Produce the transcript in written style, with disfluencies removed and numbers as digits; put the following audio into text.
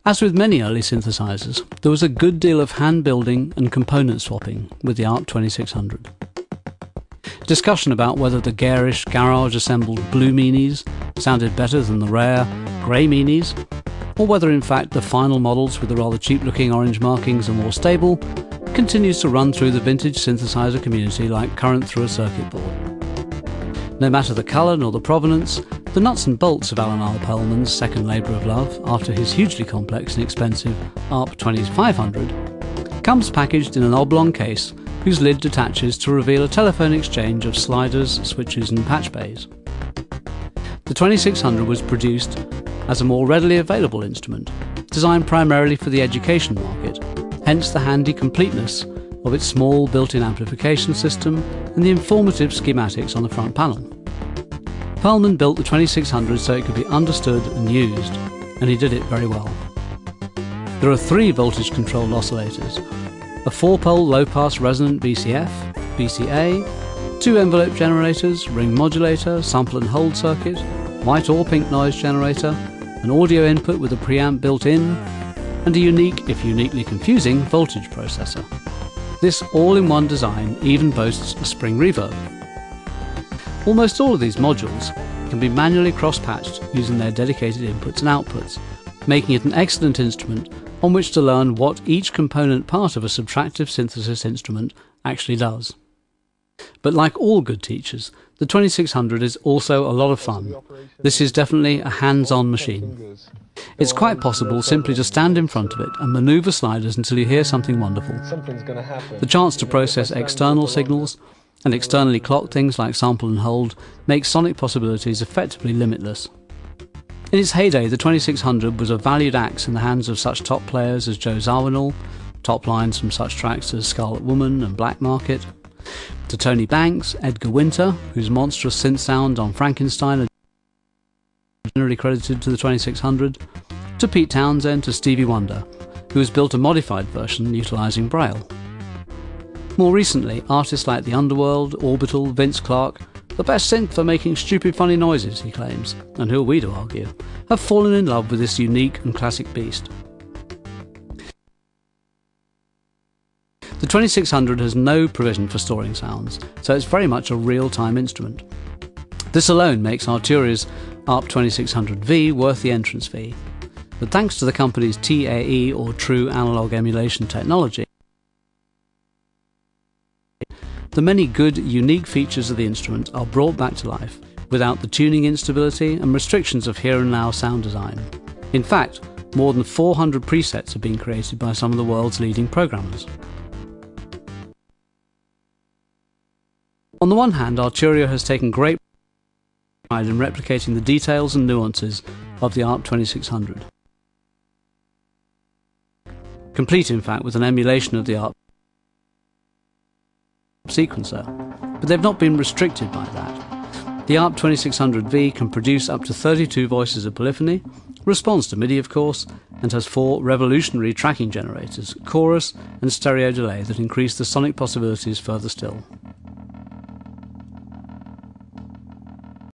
As with many early synthesizers, there was a good deal of hand building and component swapping with the arp2600. Discussion about whether the garish, garage-assembled blue Meanies sounded better than the rare, grey Meanies, or whether in fact the final models with the rather cheap-looking orange markings are more stable, continues to run through the vintage synthesizer community like current through a circuit board. No matter the colour nor the provenance, the nuts and bolts of Alan R. Perlman's second labour of love, after his hugely complex and expensive arp2500, comes packaged in an oblong case whose lid detaches to reveal a telephone exchange of sliders, switches and patch bays. The 2600 was produced as a more readily available instrument, designed primarily for the education market, hence the handy completeness of its small built-in amplification system and the informative schematics on the front panel. Perlman built the 2600 so it could be understood and used, and he did it very well. There are 3 voltage-controlled oscillators, a 4-pole low-pass resonant VCF, VCA, 2 envelope generators, ring modulator, sample and hold circuit, white or pink noise generator, an audio input with a preamp built in, and a unique, if uniquely confusing, voltage processor. This all-in-one design even boasts a spring reverb. Almost all of these modules can be manually cross-patched using their dedicated inputs and outputs, making it an excellent instrument on which to learn what each component part of a subtractive synthesis instrument actually does. But like all good teachers, the 2600 is also a lot of fun. This is definitely a hands-on machine. It's quite possible simply to stand in front of it and manoeuvre sliders until you hear something wonderful. The chance to process external signals and externally clock things like sample and hold makes sonic possibilities effectively limitless. In its heyday, the 2600 was a valued axe in the hands of such top players as Joe Zawinul, top lines from such tracks as Scarlet Woman and Black Market, to Tony Banks, Edgar Winter, whose monstrous synth sound on Frankenstein are generally credited to the 2600, to Pete Townsend, to Stevie Wonder, who has built a modified version utilising Braille. More recently, artists like The Underworld, Orbital, Vince Clarke, the best synth for making stupid funny noises, he claims, and who are we to argue, have fallen in love with this unique and classic beast. The 2600 has no provision for storing sounds, so it's very much a real-time instrument. This alone makes Arturia's arp2600V worth the entrance fee, but thanks to the company's TAE or True Analog Emulation technology, the many good, unique features of the instrument are brought back to life without the tuning instability and restrictions of here and now sound design. In fact, more than 400 presets have been created by some of the world's leading programmers. On the one hand, Arturia has taken great pride in replicating the details and nuances of the arp2600, complete in fact with an emulation of the arp sequencer, but they've not been restricted by that. The arp2600V can produce up to 32 voices of polyphony, responds to MIDI of course, and has 4 revolutionary tracking generators, chorus and stereo delay that increase the sonic possibilities further still.